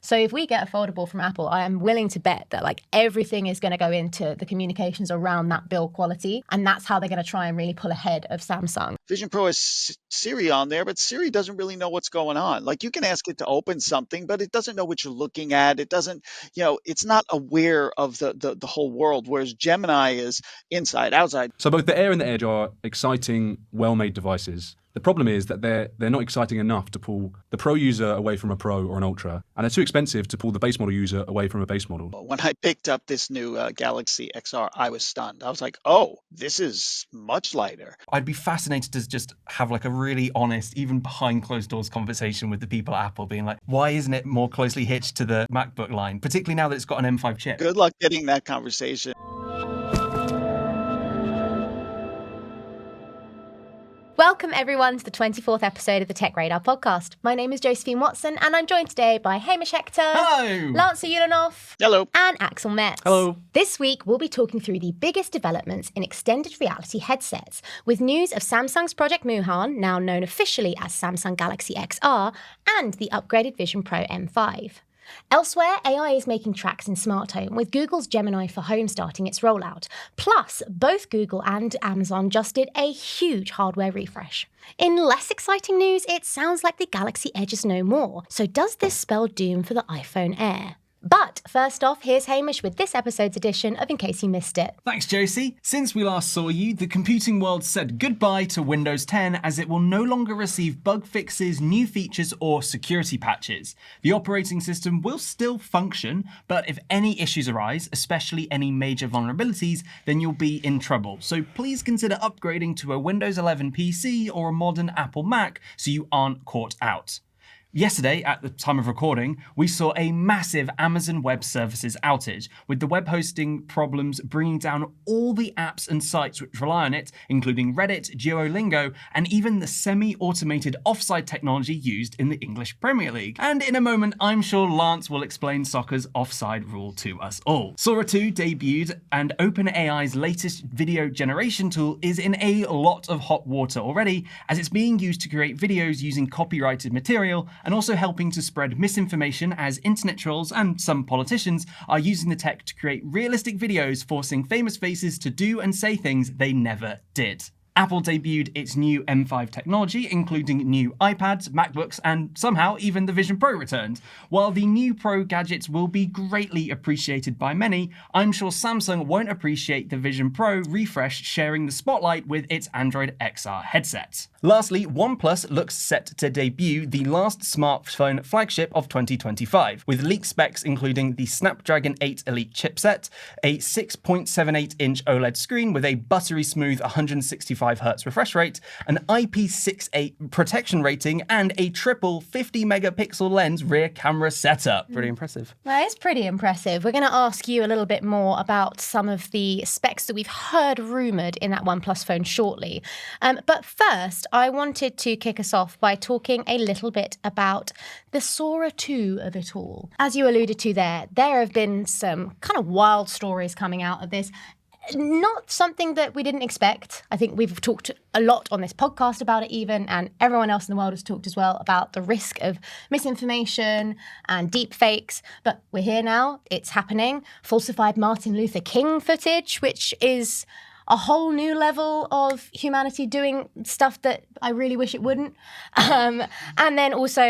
So if we get a foldable from Apple, I am willing to bet that like everything is going to go into the communications around that build quality. And that's how they're going to try and really pull ahead of Samsung. Vision Pro has Siri on there, but Siri doesn't really know what's going on. Like you can ask it to open something, but it doesn't know what you're looking at. It doesn't, it's not aware of the whole world, whereas Gemini is inside, outside. So both the Air and the Edge are exciting, well-made devices. The problem is that they're not exciting enough to pull the Pro user away from a Pro or an Ultra, and they're too expensive to pull the base model user away from a base model. When I picked up this new Galaxy XR, I was stunned. I was like, oh, this is much lighter. I'd be fascinated to just have like a really honest, even behind closed doors conversation with the people at Apple being like, why isn't it more closely hitched to the MacBook line, particularly now that it's got an M5 chip? Good luck getting that conversation. Welcome everyone to the 24th episode of the TechRadar podcast. My name is Josephine Watson and I'm joined today by Hamish Hector, Hello! Ulanoff, Hello, and Axel Metz. Hello. This week we'll be talking through the biggest developments in extended reality headsets, with news of Samsung's Project Muhan, now known officially as Samsung Galaxy XR, and the upgraded Vision Pro M5. Elsewhere, AI is making tracks in smart home, with Google's Gemini for Home starting its rollout. Plus, both Google and Amazon just did a huge hardware refresh. In less exciting news, it sounds like the Galaxy Edge is no more. So does this spell doom for the iPhone Air? But first off, here's Hamish with this episode's edition of In Case You Missed It. Thanks, Josie. Since we last saw you, the computing world said goodbye to Windows 10 as it will no longer receive bug fixes, new features, or security patches. The operating system will still function, but if any issues arise, especially any major vulnerabilities, then you'll be in trouble. So please consider upgrading to a Windows 11 PC or a modern Apple Mac so you aren't caught out. Yesterday, at the time of recording, we saw a massive Amazon Web Services outage, with the web hosting problems bringing down all the apps and sites which rely on it, including Reddit, Duolingo, and even the semi-automated offside technology used in the English Premier League. And in a moment, I'm sure Lance will explain soccer's offside rule to us all. Sora 2 debuted, and OpenAI's latest video generation tool is in a lot of hot water already, as it's being used to create videos using copyrighted material, and also helping to spread misinformation as internet trolls and some politicians are using the tech to create realistic videos forcing famous faces to do and say things they never did. Apple debuted its new M5 technology, including new iPads, MacBooks, and somehow even the Vision Pro returned. While the new Pro gadgets will be greatly appreciated by many, I'm sure Samsung won't appreciate the Vision Pro refresh sharing the spotlight with its Android XR headset. Lastly, OnePlus looks set to debut the last smartphone flagship of 2025, with leaked specs including the Snapdragon 8 Elite chipset, a 6.78-inch OLED screen with a buttery smooth 165Hz refresh rate, an IP68 protection rating, and a triple 50-megapixel lens rear camera setup. Pretty impressive. That is pretty impressive. We're going to ask you a little bit more about some of the specs that we've heard rumoured in that OnePlus phone shortly. But first, I wanted to kick us off by talking a little bit about the Sora 2 of it all. As you alluded to there have been some kind of wild stories coming out of this. Not something that we didn't expect. I think we've talked a lot on this podcast about it even, and everyone else in the world has talked as well about the risk of misinformation and deep fakes. But we're here now. It's happening. Falsified Martin Luther King footage, which is a whole new level of humanity doing stuff that I really wish it wouldn't. And then also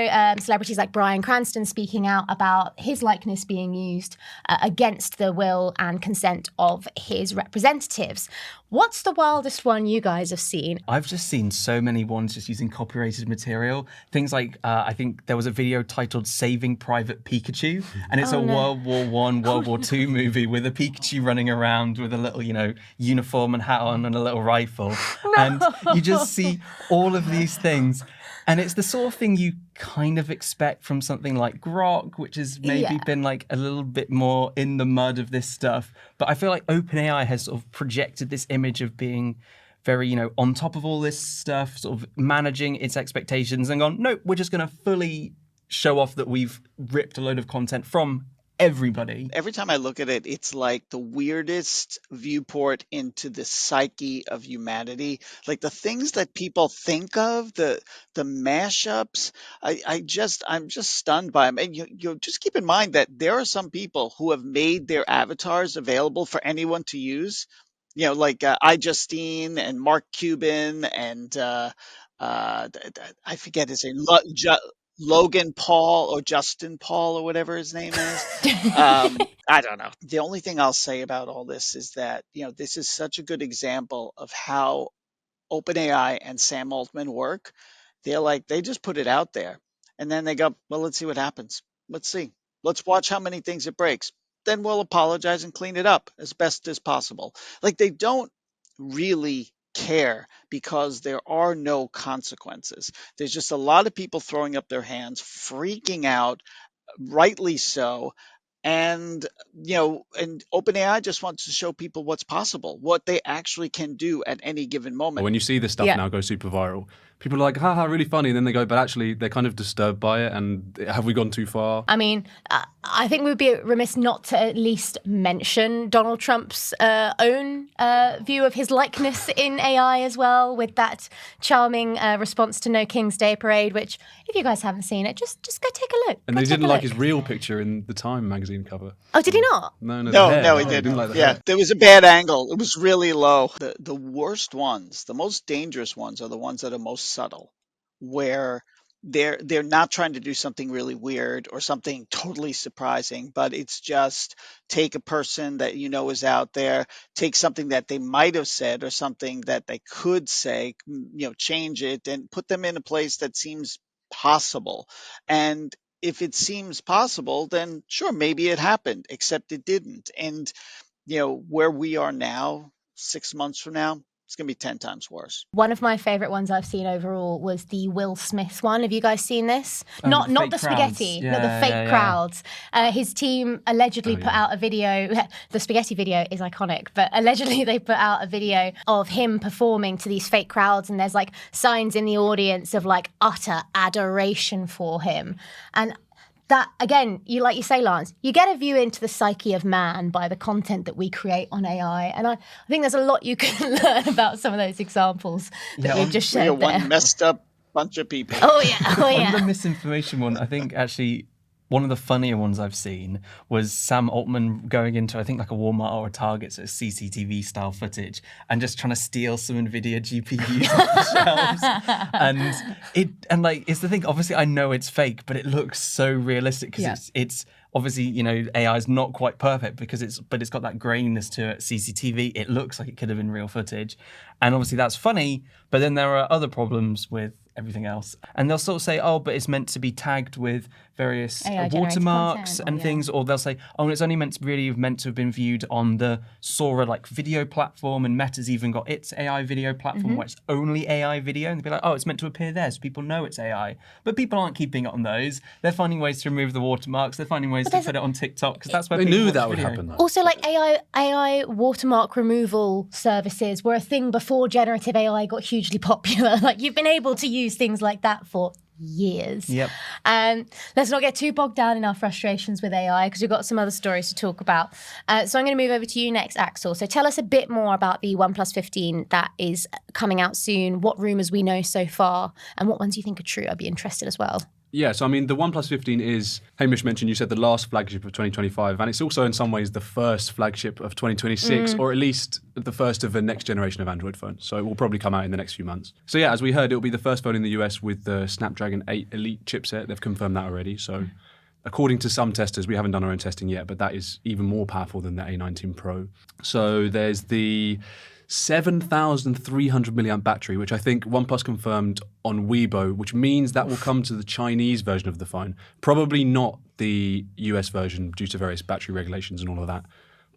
celebrities like Bryan Cranston speaking out about his likeness being used against the will and consent of his representatives. What's the wildest one you guys have seen? I've just seen so many ones just using copyrighted material. Things like, I think there was a video titled Saving Private Pikachu, and it's World War I, World War II movie with a Pikachu running around with a little, uniform and hat on and a little rifle. No. And you just see all of these things. And it's the sort of thing you kind of expect from something like Grok, which has maybe been like a little bit more in the mud of this stuff. But I feel like OpenAI has sort of projected this image of being very, on top of all this stuff, sort of managing its expectations and gone, nope, we're just going to fully show off that we've ripped a load of content from everybody. Every time I look at it, it's like the weirdest viewport into the psyche of humanity. Like the things that people think of, the mashups. I'm just stunned by them. And you just keep in mind that there are some people who have made their avatars available for anyone to use. Like iJustine and Mark Cuban and I forget his name, Logan Paul or Justin Paul or whatever his name is. I don't know. The only thing I'll say about all this is that, this is such a good example of how OpenAI and Sam Altman work. They just put it out there and then they go, well, let's see what happens. Let's see. Let's watch how many things it breaks. Then we'll apologize and clean it up as best as possible. Like they don't really care because there are no consequences. There's just a lot of people throwing up their hands, freaking out, rightly so. And OpenAI just wants to show people what's possible, what they actually can do at any given moment. When you see this stuff now go super viral, people are like, haha, really funny. And then they go, but actually they're kind of disturbed by it. And have we gone too far? I mean, I think we'd be remiss not to at least mention Donald Trump's own view of his likeness in AI as well, with that charming response to No King's Day Parade, which, if you guys haven't seen it, just go take a look. And they didn't like his real picture in the Time magazine cover. Oh, did he not? No, he didn't. Like the Yeah, hair. there was a bad angle. It was really low. The worst ones, the most dangerous ones, are the ones that are most subtle, where they're not trying to do something really weird or something totally surprising, but it's just take a person that is out there, take something that they might have said or something that they could say, change it and put them in a place that seems possible. And if it seems possible, then sure, maybe it happened, except it didn't. And where we are now, 6 months from now, it's going to be 10 times worse. One of my favorite ones I've seen overall was the Will Smith one. Have you guys seen this? Not the spaghetti, not the fake crowds. His team allegedly put out a video. The spaghetti video is iconic, but allegedly they put out a video of him performing to these fake crowds, and there's like signs in the audience of like utter adoration for him. And that, again, you say, Lance, you get a view into the psyche of man by the content that we create on AI. And I think there's a lot you can learn about some of those examples that we've just shared there. One messed up bunch of people. Oh, yeah. On the misinformation one, I think actually one of the funnier ones I've seen was Sam Altman going into, I think, like a Walmart or a Target, so CCTV style footage, and just trying to steal some NVIDIA GPUs off the shelves. And it's the thing, obviously I know it's fake, but it looks so realistic because it's obviously, AI is not quite perfect because it's got that graininess to it. CCTV, it looks like it could have been real footage. And obviously that's funny, but then there are other problems with everything else. And they'll sort of say, oh, but it's meant to be tagged with various watermarks and things, or they'll say, oh, it's only meant to have been viewed on the Sora video platform, and Meta's even got its AI video platform where it's only AI video, and they'll be like, oh, it's meant to appear there so people know it's AI. But people aren't keeping it on those. They're finding ways to remove the watermarks. They're finding ways to put it on TikTok because that's where They people knew watch that would video. happen though. Also, AI watermark removal services were a thing before generative AI got hugely popular. You've been able to use things like that for years. Yep. Let's not get too bogged down in our frustrations with AI because we've got some other stories to talk about. So I'm going to move over to you next, Axel. So tell us a bit more about the OnePlus 15 that is coming out soon, what rumours we know so far, and what ones you think are true. I'd be interested as well. Yeah, so the OnePlus 15 is, Hamish mentioned, you said the last flagship of 2025, and it's also in some ways the first flagship of 2026, or at least the first of the next generation of Android phones. So it will probably come out in the next few months. So yeah, as we heard, it will be the first phone in the US with the Snapdragon 8 Elite chipset. They've confirmed that already. So according to some testers, we haven't done our own testing yet, but that is even more powerful than the A19 Pro. So there's the 7,300 milliamp battery, which I think OnePlus confirmed on Weibo, which means that will come to the Chinese version of the phone. Probably not the US version due to various battery regulations and all of that.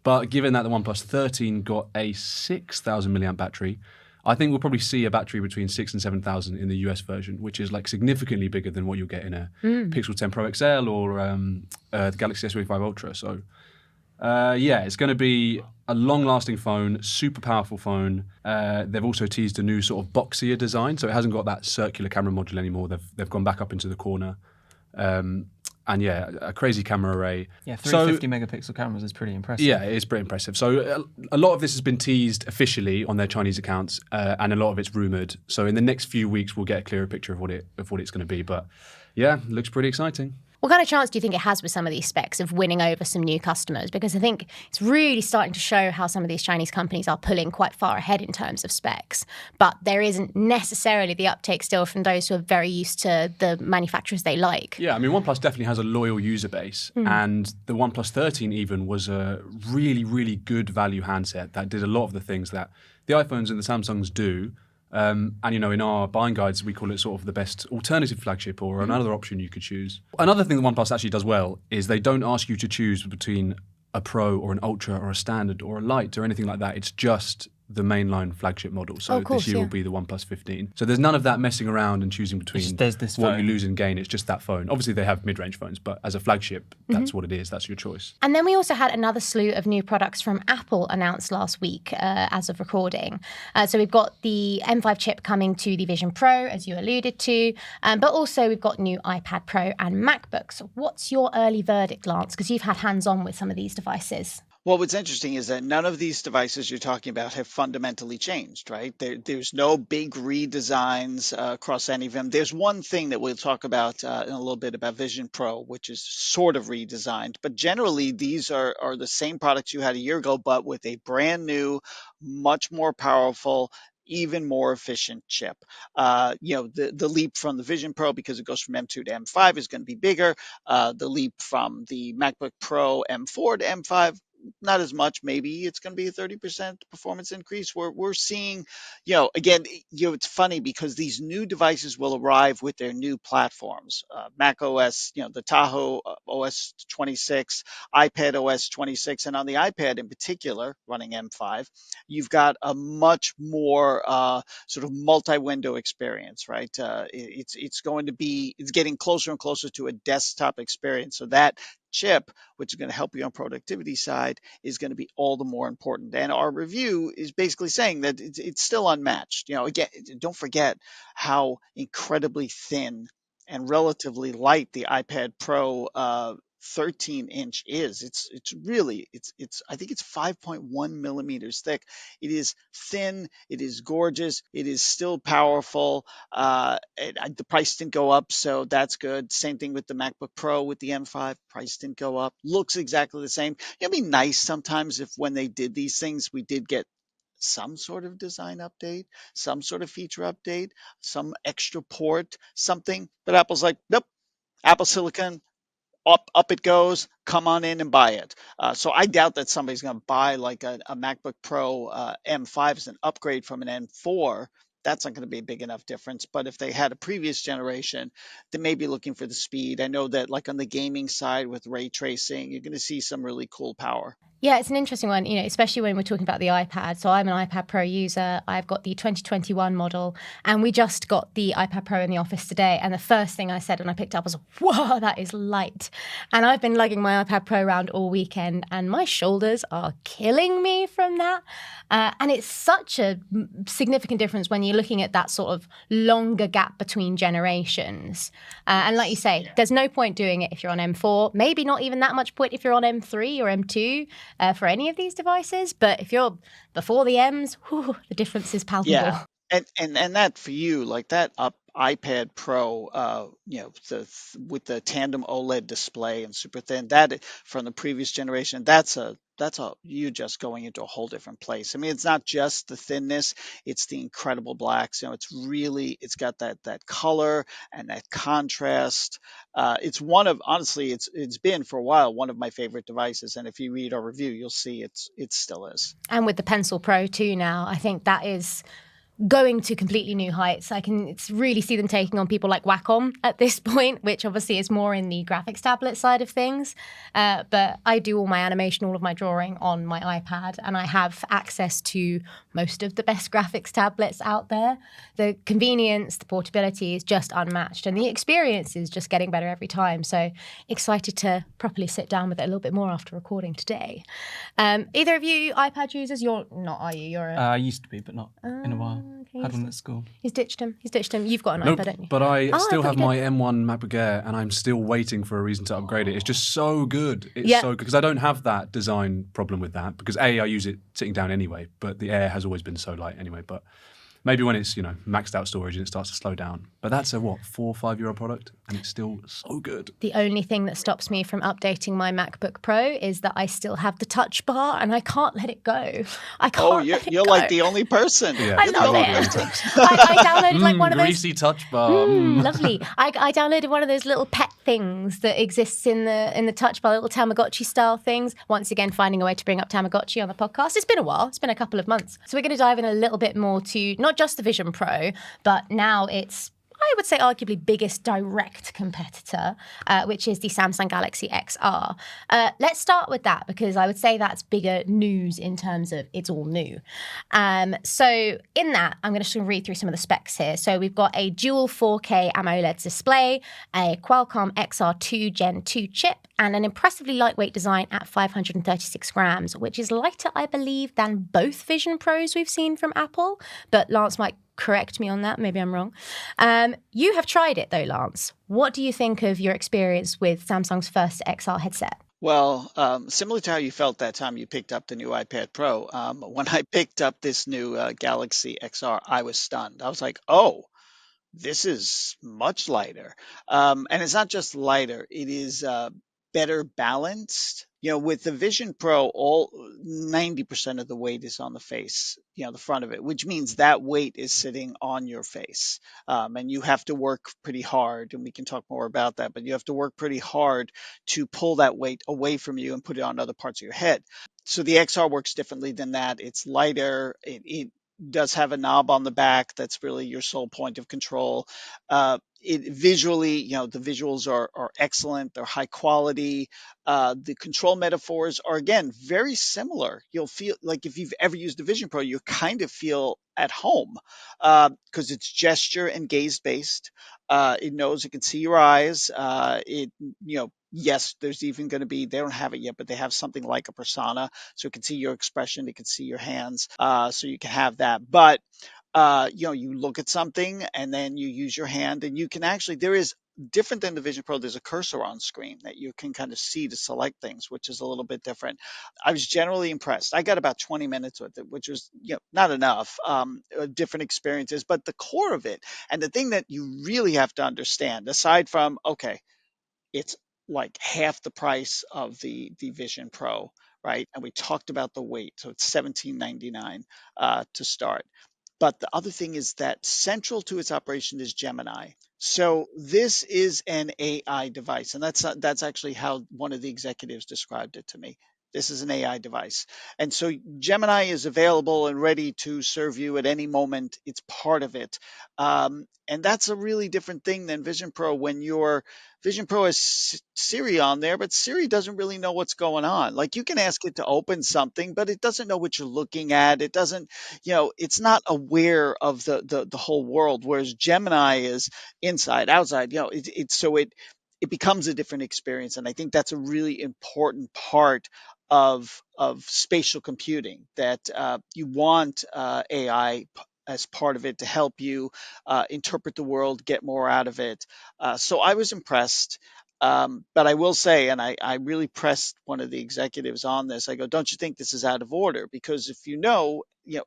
But given that the OnePlus 13 got a 6,000 milliamp battery, I think we'll probably see a battery between 6,000 and 7,000 in the US version, which is significantly bigger than what you'll get in a Pixel 10 Pro XL or the Galaxy S25 Ultra. So it's going to be a long-lasting phone, super powerful phone. They've also teased a new sort of boxier design, so it hasn't got that circular camera module anymore. They've gone back up into the corner. And yeah, a crazy camera array. Yeah, 350 megapixel cameras is pretty impressive. Yeah, it is pretty impressive. So a lot of this has been teased officially on their Chinese accounts, and a lot of it's rumored. So in the next few weeks, we'll get a clearer picture of what it's going to be. But yeah, looks pretty exciting. What kind of chance do you think it has with some of these specs of winning over some new customers? Because I think it's really starting to show how some of these Chinese companies are pulling quite far ahead in terms of specs. But there isn't necessarily the uptake still from those who are very used to the manufacturers they like. Yeah, I mean, OnePlus definitely has a loyal user base. And the OnePlus 13 even was a really, really good value handset that did a lot of the things that the iPhones and the Samsungs do. And, you know, in our buying guides, we call it sort of the best alternative flagship or another option you could choose. Another thing that OnePlus actually does well is they don't ask you to choose between a Pro or an Ultra or a Standard or a Lite or anything like that. It's just the mainline flagship model. So this year will be the OnePlus 15. So there's none of that messing around and choosing between what you lose and gain. It's just that phone. Obviously, they have mid-range phones, but as a flagship, that's what it is. That's your choice. And then we also had another slew of new products from Apple announced last week as of recording. So we've got the M5 chip coming to the Vision Pro, as you alluded to, but also we've got new iPad Pro and MacBooks. What's your early verdict, Lance? Because you've had hands-on with some of these devices. Well, what's interesting is that none of these devices you're talking about have fundamentally changed, right? There's no big redesigns across any of them. There's one thing that we'll talk about in a little bit about Vision Pro, which is sort of redesigned. But generally, these are the same products you had a year ago, but with a brand new, much more powerful, even more efficient chip. The leap from the Vision Pro, because it goes from M2 to M5, is going to be bigger. The leap from the MacBook Pro M4 to M5, not as much. Maybe it's going to be a 30% performance increase. We're seeing, again, it's funny because these new devices will arrive with their new platforms. Mac OS, the Tahoe OS 26, iPad OS 26, and on the iPad in particular, running M5, you've got a much more sort of multi-window experience, right? It's getting closer and closer to a desktop experience. So that chip, which is going to help you on productivity side, is going to be all the more important. And our review is basically saying that it's still unmatched. Again, don't forget how incredibly thin and relatively light the iPad Pro 13-inch is. It's I think it's 5.1 millimeters thick. It is thin. It is gorgeous. It is still powerful. The price didn't go up, so that's good. Same thing with the MacBook Pro with the M5. Price didn't go up. Looks exactly the same. It'd be nice sometimes if when they did these things, we did get some sort of design update, some sort of feature update, some extra port, something. But Apple's like, nope. Apple Silicon, up it goes. Come on in and buy it. So I doubt that somebody's going to buy like a MacBook Pro M5 as an upgrade from an M4. That's not going to be a big enough difference. But if they had a previous generation, they may be looking for the speed. I know that like on the gaming side with ray tracing, you're going to see some really cool power. Yeah, it's an interesting one, especially when we're talking about the iPad. So I'm an iPad Pro user. I've got the 2021 model, and we just got the iPad Pro in the office today. And the first thing I said when I picked it up was, whoa, that is light. And I've been lugging my iPad Pro around all weekend, and my shoulders are killing me from that. And it's such a significant difference when you're looking at that sort of longer gap between generations. And like you say, there's no point doing it if you're on M4, maybe not even that much point if you're on M3 or M2. For any of these devices, but if you're before the M's, the difference is palpable. Yeah, and that for you, like that iPad Pro, with the tandem OLED display and super thin, that from the previous generation, that's you just going into a whole different place. I mean, it's not just the thinness; it's the incredible blacks. It's got that color and that contrast. It's it's been for a while one of my favorite devices. And if you read our review, you'll see it still is. And with the Pencil Pro 2 now, I think that is going to completely new heights. I can really see them taking on people like Wacom at this point, which obviously is more in the graphics tablet side of things. But I do all my animation, all of my drawing on my iPad, and I have access to most of the best graphics tablets out there. The convenience, the portability is just unmatched, and the experience is just getting better every time. So excited to properly sit down with it a little bit more after recording today. Either of you iPad users? You're not, are you? I used to be, but not in a while. Okay, Had one at school. he's ditched him. You've got an Nope, iPad, don't you? but I still thought have you my M1 MacBook Air, and I'm still waiting for a reason to upgrade it. It's just so good. It's Yeah. so good because I don't have that design problem with that because I use it sitting down anyway, but the Air has always been so light anyway. But maybe when it's maxed out storage and it starts to slow down. But that's a 4 or 5 year old product, and it's still so good. The only thing that stops me from updating my MacBook Pro is that I still have the touch bar and I can't let it go. I can't. Oh, let it you're go. like the only person. Yeah, I You're the love only it. person. I downloaded like one of those. greasy touch bar. Lovely. I downloaded one of those little pet things that exists in the touch bar, little Tamagotchi style things. Once again, finding a way to bring up Tamagotchi on the podcast. It's been a while. It's been a couple of months. So we're going to dive in a little bit more to not just the Vision Pro, but now it's, I would say, arguably biggest direct competitor, which is the Samsung Galaxy XR. Let's start with that because I would say that's bigger news in terms of it's all new. So in that, I'm going to read through some of the specs here. So we've got a dual 4K AMOLED display, a Qualcomm XR2 Gen 2 chip, and an impressively lightweight design at 536 grams, which is lighter, I believe, than both Vision Pros we've seen from Apple. But Lance might correct me on that. Maybe I'm wrong. You have tried it though, Lance. What do you think of your experience with Samsung's first XR headset? Well, similar to how you felt that time you picked up the new iPad Pro, when I picked up this new Galaxy XR, I was stunned. I was like, oh, this is much lighter. And it's not just lighter, it is better balanced. With the Vision Pro, all 90% of the weight is on the face, the front of it, which means that weight is sitting on your face. And you have to work pretty hard, and we can talk more about that, but you have to work pretty hard to pull that weight away from you and put it on other parts of your head. So the XR works differently than that. It's lighter. It does have a knob on the back that's really your sole point of control. It visually, the visuals are excellent. They're high quality. The control metaphors are again very similar. You'll feel like if you've ever used a Vision Pro, you kind of feel at home because it's gesture and gaze based. It knows it can see your eyes. Yes, there's even going to be, they don't have it yet, but they have something like a persona. So it can see your expression, it can see your hands. So you can have that. But, you look at something and then you use your hand and you can actually, there is different than the Vision Pro, there's a cursor on screen that you can kind of see to select things, which is a little bit different. I was generally impressed. I got about 20 minutes with it, which was not enough, different experiences, but the core of it and the thing that you really have to understand, aside from, okay, it's like half the price of the Vision Pro, right? And we talked about the weight, so it's $17.99 to start. But the other thing is that central to its operation is Gemini. So this is an AI device, and that's actually how one of the executives described it to me. This is an AI device. And so Gemini is available and ready to serve you at any moment. It's part of it. And that's a really different thing than Vision Pro when your Vision Pro has Siri on there, but Siri doesn't really know what's going on. Like you can ask it to open something, but it doesn't know what you're looking at. It doesn't, it's not aware of the whole world, whereas Gemini is inside, outside, it becomes a different experience. And I think that's a really important part of spatial computing that you want AI as part of it to help you interpret the world, get more out of it. So I was impressed. But I will say, and I really pressed one of the executives on this, I go, don't you think this is out of order? Because if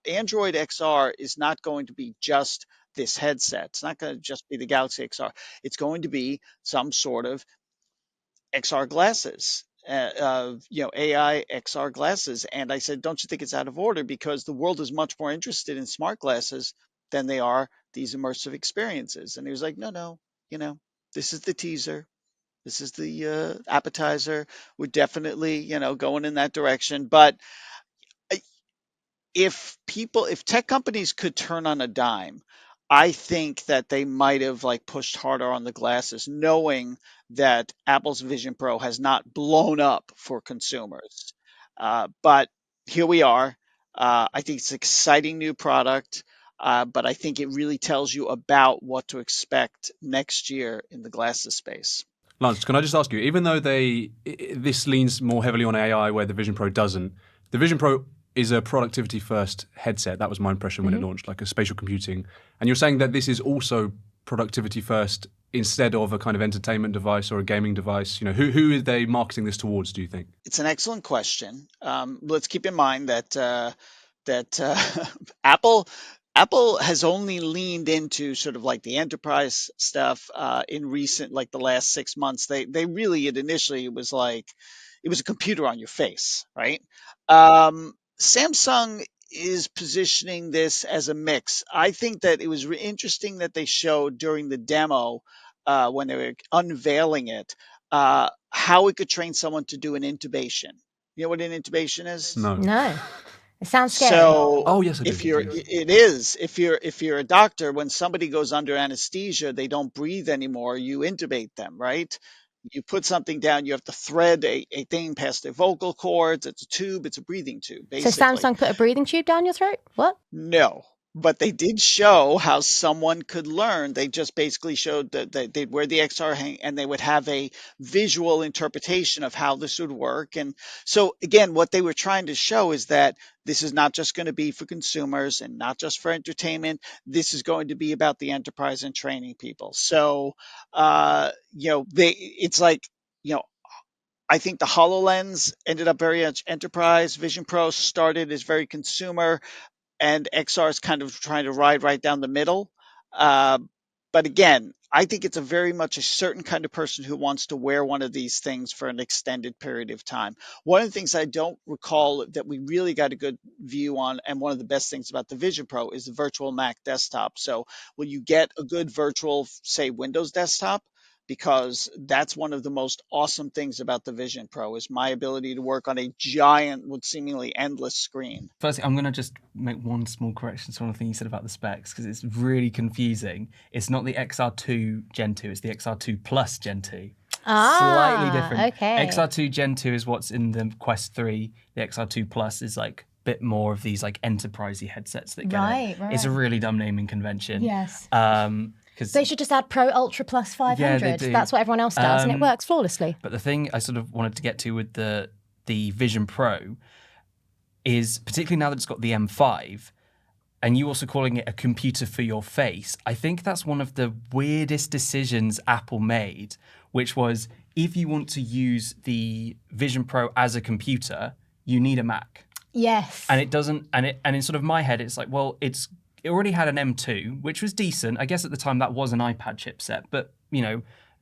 Android XR is not going to be just this headset. It's not going to just be the Galaxy XR. It's going to be some sort of XR glasses, AI XR glasses. And I said, don't you think it's out of order? Because the world is much more interested in smart glasses than they are these immersive experiences. And he was like, no, this is the teaser. This is the appetizer. We're definitely, going in that direction. But if tech companies could turn on a dime, I think that they might have pushed harder on the glasses, knowing that Apple's Vision Pro has not blown up for consumers. But here we are. I think it's an exciting new product, but I think it really tells you about what to expect next year in the glasses space. Lance, can I just ask you, even though this leans more heavily on AI where the Vision Pro doesn't, the Vision Pro is a productivity first headset. That was my impression when it launched, like a spatial computing. And you're saying that this is also productivity first instead of a kind of entertainment device or a gaming device. Who are they marketing this towards, do you think? It's an excellent question. Let's keep in mind that Apple has only leaned into sort of like the enterprise stuff in recent, like the last 6 months. They really, initially it was like it was a computer on your face, right? Samsung is positioning this as a mix. I think that it was interesting that they showed during the demo when they were unveiling it how it could train someone to do an intubation. You know what an intubation is? No. No. It sounds scary. So Oh, yes, I do. if you're, it is. If you're a doctor, when somebody goes under anesthesia, they don't breathe anymore. You intubate them, right? You put something down. You have to thread a thing past their vocal cords. It's a tube. It's a breathing tube, So basically. Samsung put a breathing tube down your throat? What? No, but they did show how someone could learn. They just basically showed that they'd wear the XR hang and they would have a visual interpretation of how this would work. And so again, what they were trying to show is that this is not just going to be for consumers and not just for entertainment. This is going to be about the enterprise and training people. So, it's like, I think the HoloLens ended up very much enterprise. Vision Pro started as very consumer, and XR is kind of trying to ride right down the middle. Uh, but again, I think it's a very much a certain kind of person who wants to wear one of these things for an extended period of time. One of the things I don't recall that we really got a good view on, and one of the best things about the Vision Pro is the virtual Mac desktop. So will you get a good virtual, say, Windows desktop? Because that's one of the most awesome things about the Vision Pro is my ability to work on a giant with seemingly endless screen. Firstly, I'm going to just make one small correction to one thing you said about the specs, because it's really confusing. It's not the XR2 Gen 2, it's the XR2 Plus Gen 2. Slightly different. Okay. XR2 Gen 2 is what's in the Quest 3. The XR2 Plus is like a bit more of these like enterprisey headsets that get it. Right. It's a really dumb naming convention. Yes. They should just add Pro Ultra Plus 500. Yeah, they do. That's what everyone else does, and it works flawlessly. But the thing I sort of wanted to get to with the Vision Pro is, particularly now that it's got the M5, and you also calling it a computer for your face, I think that's one of the weirdest decisions Apple made, which was if you want to use the Vision Pro as a computer, you need a Mac. Yes. And it doesn't, and in sort of my head, it's like, well, it already had an M2, which was decent. I guess at the time that was an iPad chipset, but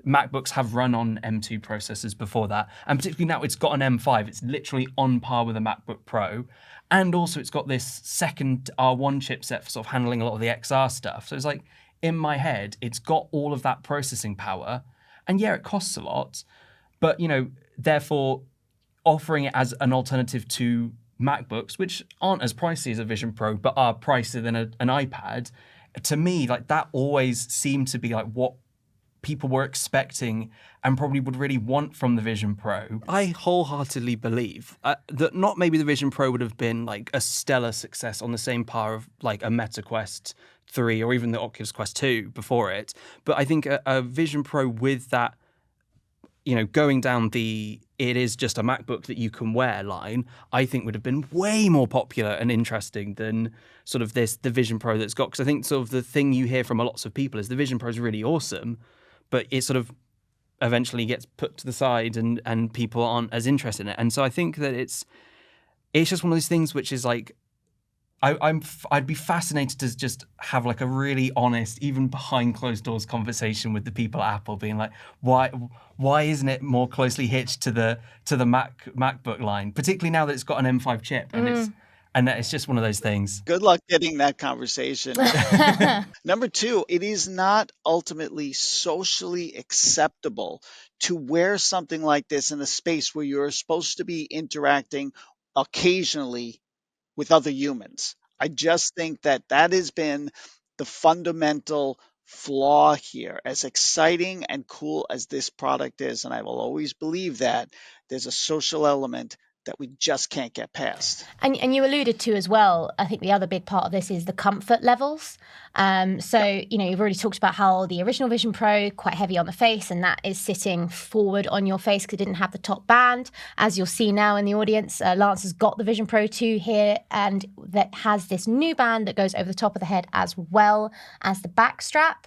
MacBooks have run on M2 processors before that. And particularly now it's got an M5. It's literally on par with a MacBook Pro. And also it's got this second R1 chipset for sort of handling a lot of the XR stuff. So it's like, in my head, it's got all of that processing power. And yeah, it costs a lot. But, therefore offering it as an alternative to MacBooks, which aren't as pricey as a Vision Pro, but are pricier than an iPad, to me, like that always seemed to be like what people were expecting and probably would really want from the Vision Pro. I wholeheartedly believe that not maybe the Vision Pro would have been like a stellar success on the same par of like a Meta Quest 3 or even the Oculus Quest 2 before it, but I think a Vision Pro with that, going down the it is just a MacBook that you can wear line, I think would have been way more popular and interesting than sort of the Vision Pro that's got. Because I think sort of the thing you hear from lots of people is the Vision Pro is really awesome, but it sort of eventually gets put to the side and people aren't as interested in it. And so I think that it's just one of those things which is like, I'd be fascinated to just have like a really honest, even behind closed doors conversation with the people at Apple, being like, why isn't it more closely hitched to the MacBook line, particularly now that it's got an M5 chip and it's just one of those things. Good luck getting that conversation. Number two, it is not ultimately socially acceptable to wear something like this in a space where you're supposed to be interacting occasionally with other humans. I just think that has been the fundamental flaw here. As exciting and cool as this product is, and I will always believe that, there's a social element that we just can't get past. And you alluded to as well, I think the other big part of this is the comfort levels. You've already talked about how the original Vision Pro, quite heavy on the face, and that is sitting forward on your face because it didn't have the top band. As you'll see now in the audience, Lance has got the Vision Pro 2 here, and that has this new band that goes over the top of the head as well as the back strap.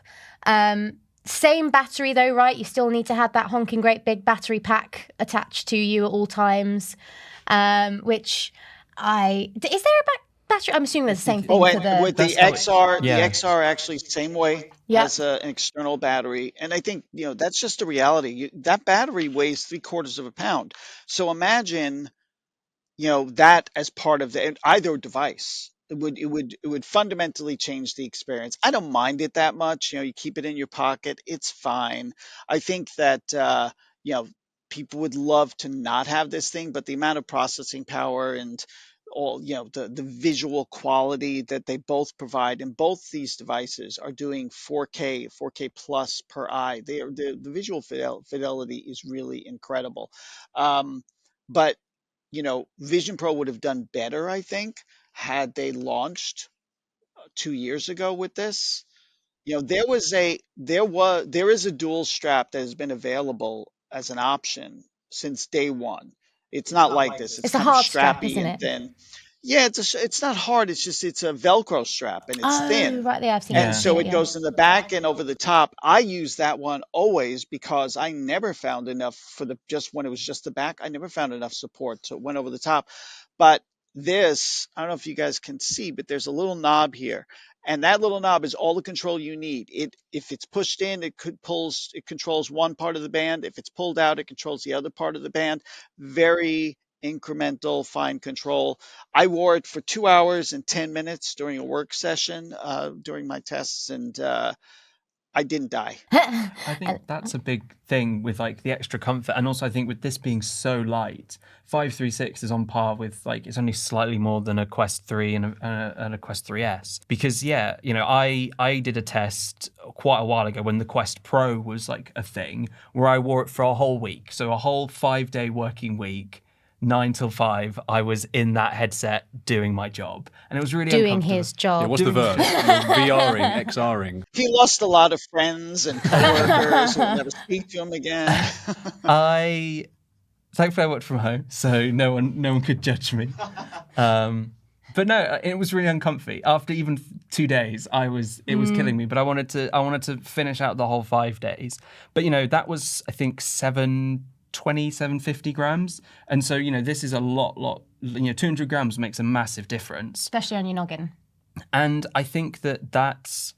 Same battery though, right? You still need to have that honking great big battery pack attached to you at all times, is there a battery? I'm assuming there's the same thing for the... With the XR, the XR actually same way, Yeah. has an external battery. And I think, that's just the reality. That battery weighs 3/4 of a pound. So imagine, that as part of either device. It would fundamentally change the experience. I don't mind it that much. You keep it in your pocket. It's fine. I think that, people would love to not have this thing, but the amount of processing power and all, the visual quality that they both provide, and both these devices are doing 4K plus per eye. The visual fidelity is really incredible. But Vision Pro would have done better, I think, had they launched 2 years ago with this. There is a dual strap that has been available as an option since day one. It's not like this. It's a kind of hard strap, strappy isn't and it? thin. Yeah, it's not hard. It's a Velcro strap and it's thin. Oh, right there, I've seen And it. so it yeah. goes in the back and over the top. I use that one always because I never found enough when it was just the back. I never found enough support, so it went over the top. But this, I don't know if you guys can see, but there's a little knob here, and that little knob is all the control you need. If it's pushed in, it controls one part of the band. If it's pulled out, it controls the other part of the band. Very incremental, fine control. I wore it for 2 hours and 10 minutes during a work session during my tests, and I didn't die. I think that's a big thing with the extra comfort, and also I think with this being so light, 536 is on par with it's only slightly more than a Quest 3 and a Quest 3S. Because I did a test quite a while ago when the Quest Pro was a thing, where I wore it for a whole week, so a whole 5-day working week. 9 till 5, I was in that headset doing my job, and it was really Doing uncomfortable. his job. Yeah, what's the verb? VRing, XRing. He lost a lot of friends and coworkers who will never speak to him again. Thankfully I worked from home, so no one could judge me. But no, it was really uncomfy. After even 2 days, it was killing me. But I wanted to finish out the whole 5 days. But that was, I think, 750 grams. And so, this is a lot, 200 grams makes a massive difference. Especially on your noggin. And I think that's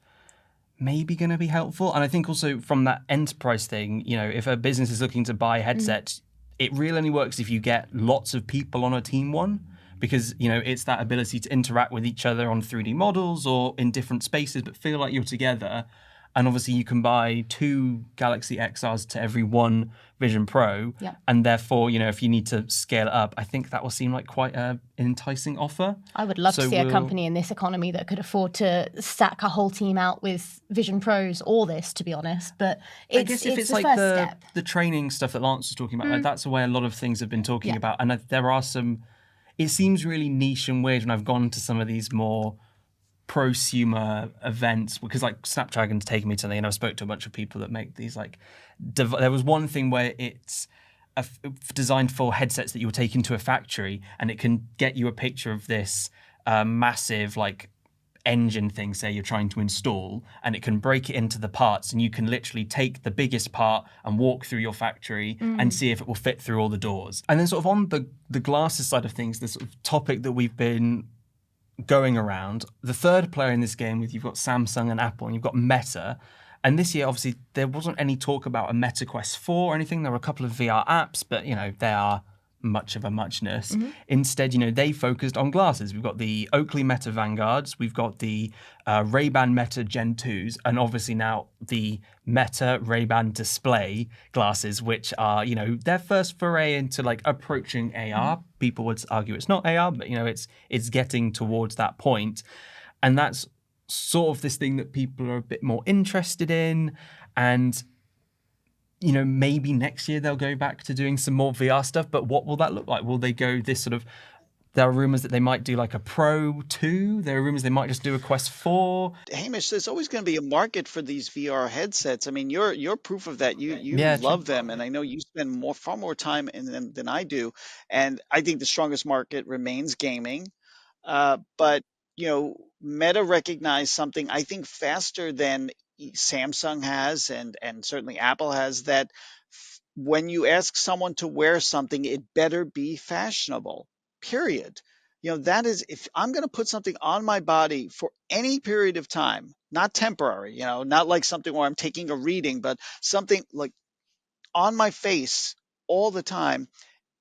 maybe going to be helpful. And I think also from that enterprise thing, if a business is looking to buy headsets, it really only works if you get lots of people on a team one. Because, it's that ability to interact with each other on 3D models or in different spaces, but feel like you're together. And obviously you can buy 2 Galaxy XRs to every 1 Vision Pro. Yeah. And therefore, if you need to scale it up, I think that will seem like quite an enticing offer. I would love to see a company in this economy that could afford to stack a whole team out with Vision Pros or this, to be honest. But I guess if it's the like first step. the training stuff that Lance was talking about, that's the way a lot of things have been talking about. And there are some, it seems really niche and weird when I've gone to some of these more prosumer events, because Snapdragon's taken me to the, and I spoke to a bunch of people that make these there was one thing where it's designed for headsets that you will take into a factory, and it can get you a picture of this massive engine thing, say you're trying to install, and it can break it into the parts, and you can literally take the biggest part and walk through your factory and see if it will fit through all the doors. And then sort of on the glasses side of things, the sort of topic that we've been going around, the third player in this game, you've got Samsung and Apple, and you've got Meta. And this year, obviously, there wasn't any talk about a Meta Quest 4 or anything. There were a couple of VR apps, but, they are much of a muchness. Instead, they focused on glasses. We've got the Oakley Meta Vanguards, we've got the Ray-Ban Meta Gen 2s, and obviously now the Meta Ray-Ban display glasses, which are, their first foray into approaching AR. People would argue it's not AR, but it's getting towards that point. And that's sort of this thing that people are a bit more interested in. And maybe next year they'll go back to doing some more VR stuff, but what will that look like? Will they go this sort of... There are rumors that they might do like a Pro 2. There are rumors they might just do a Quest 4. Hamish, there's always going to be a market for these VR headsets. I mean, you're proof of that. You Yeah, true. love them, and I know you spend far more time in them than I do. And I think the strongest market remains gaming. But Meta recognized something I think faster than Samsung has, and certainly Apple has, that when you ask someone to wear something, it better be fashionable. Period. That is, if I'm going to put something on my body for any period of time, not temporary, not like something where I'm taking a reading, but something like on my face all the time,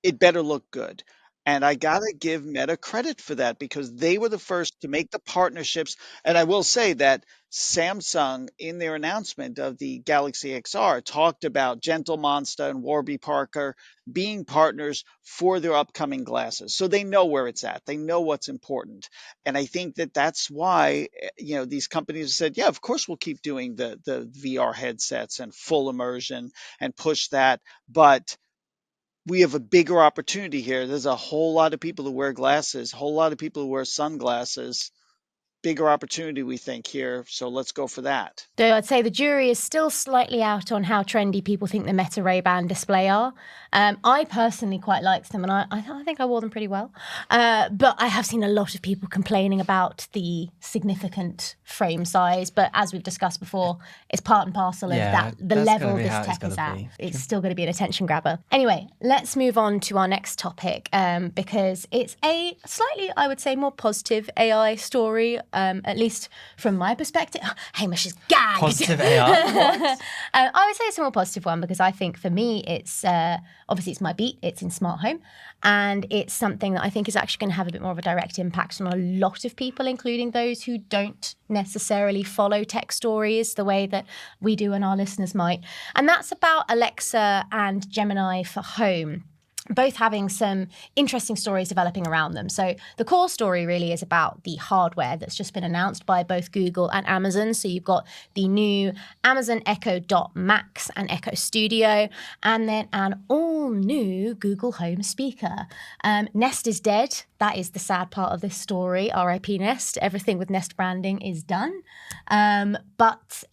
it better look good. And I gotta give Meta credit for that because they were the first to make the partnerships. And I will say that Samsung, in their announcement of the Galaxy XR, talked about Gentle Monster and Warby Parker being partners for their upcoming glasses. So they know where it's at. They know what's important. And I think that that's why, these companies have said, yeah, of course we'll keep doing the VR headsets and full immersion and push that. But we have a bigger opportunity here. There's a whole lot of people who wear glasses, a whole lot of people who wear sunglasses. Bigger opportunity, we think, here. So let's go for that. Though I'd say the jury is still slightly out on how trendy people think the Meta Ray-Ban display are. I personally quite liked them, and I think I wore them pretty well. But I have seen a lot of people complaining about the significant frame size. But as we've discussed before, it's part and parcel of the level this tech is at. It's still going to be an attention grabber. Anyway, let's move on to our next topic because it's a slightly, I would say, more positive AI story, at least from my perspective. Hamish is gagged. Positive AI? I would say it's a more positive one because I think for me it's obviously it's my beat, it's in smart home, and it's something that I think is actually going to have a bit more of a direct impact on a lot of people, including those who don't necessarily follow tech stories the way that we do and our listeners might. And that's about Alexa and Gemini for home, both having some interesting stories developing around them. So the core story really is about the hardware that's just been announced by both Google and Amazon. So you've got the new Amazon Echo Dot Max and Echo Studio, and then an all-new Google Home speaker. Nest is dead. That is the sad part of this story. R.I.P. Nest. Everything with Nest branding is done. But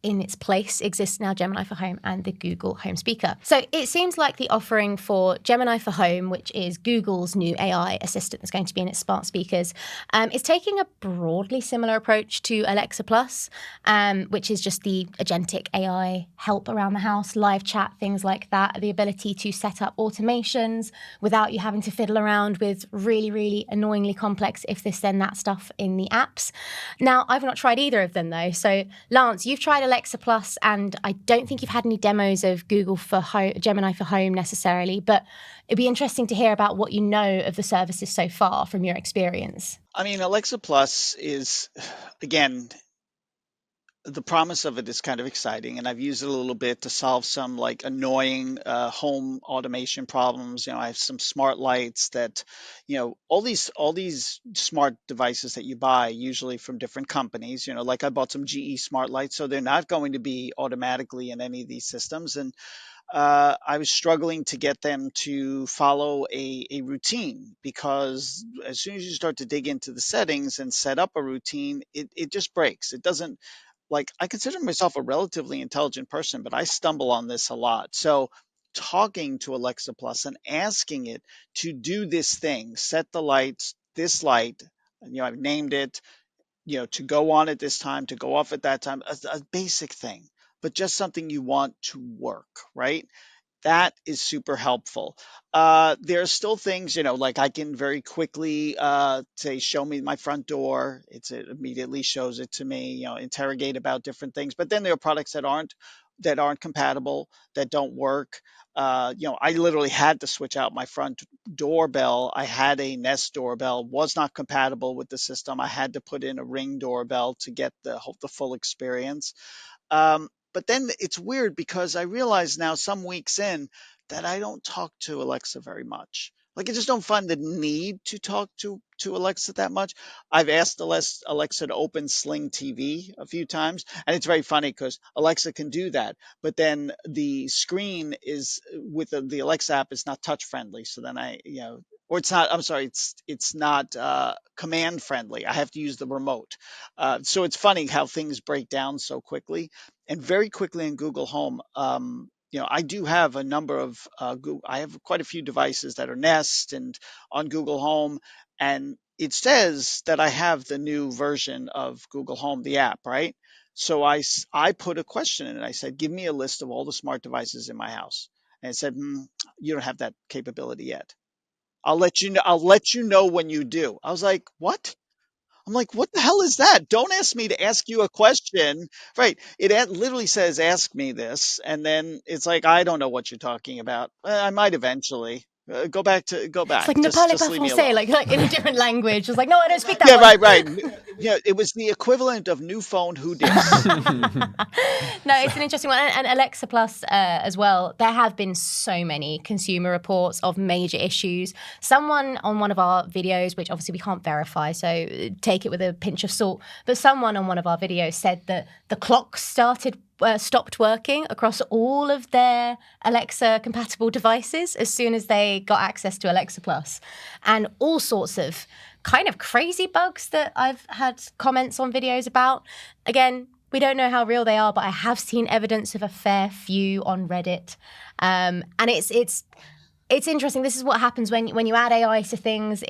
in its place exists now Gemini for Home and the Google Home speaker. So it seems like the offering for Gemini for Home, which is Google's new AI assistant that's going to be in its smart speakers, is taking a broadly similar approach to Alexa Plus, which is just the agentic AI help around the house, live chat, things like that, the ability to set up automations without you having to fiddle around with really, really annoyingly complex if this then that stuff in the apps. Now, I've not tried either of them though. So Lance, you've tried Alexa Plus, and I don't think you've had any demos of Google for Gemini for Home necessarily, but it'd be interesting to hear about what you know of the services so far from your experience. I mean, Alexa Plus is, again, the promise of it is kind of exciting, and I've used it a little bit to solve some like annoying home automation problems. I have some smart lights that, all these smart devices that you buy usually from different companies. Like I bought some GE smart lights, so they're not going to be automatically in any of these systems, and I was struggling to get them to follow a routine because as soon as you start to dig into the settings and set up a routine, it just breaks. It doesn't, like, I consider myself a relatively intelligent person, but I stumble on this a lot. So talking to Alexa Plus and asking it to do this thing, set the lights, this light, I've named it, to go on at this time, to go off at that time, a basic thing, but just something you want to work, right? That is super helpful. There are still things, like I can very quickly say, show me my front door. It immediately shows it to me, interrogate about different things. But then there are products that aren't compatible, that don't work. I literally had to switch out my front doorbell. I had a Nest doorbell, was not compatible with the system. I had to put in a Ring doorbell to get the full experience. But then it's weird because I realize now some weeks in that I don't talk to Alexa very much. Like, I just don't find the need to talk to Alexa that much. I've asked Alexa to open Sling TV a few times, and it's very funny because Alexa can do that, but then the screen is with the Alexa app is not touch friendly. So then or it's not. I'm sorry, it's not command friendly. I have to use the remote. So it's funny how things break down so quickly, and very quickly in Google Home. I do have a number of I have quite a few devices that are Nest and on Google Home, and it says that I have the new version of Google Home, the app, right? So I put a question in it. I said, give me a list of all the smart devices in my house, and it said, you don't have that capability yet. I'll let you know. I'll let you know when you do. I was like, what? I'm like, what the hell is that? Don't ask me to ask you a question. Right. Literally says, ask me this. And then it's like, I don't know what you're talking about. I might eventually. Go back. It's like ne parlez Just pas leave me français, alone. like in a different language. It's like, no, I don't speak that Yeah, one. right. Yeah, it was the equivalent of new phone who dis. No, it's an interesting one. And Alexa Plus as well, there have been so many consumer reports of major issues. Someone on one of our videos, which obviously we can't verify, so take it with a pinch of salt, but someone on one of our videos said that the clock stopped working across all of their Alexa compatible devices as soon as they got access to Alexa Plus, and all sorts of kind of crazy bugs that I've had comments on videos about. Again, we don't know how real they are, but I have seen evidence of a fair few on Reddit, and it's interesting. This is what happens when you add AI to things.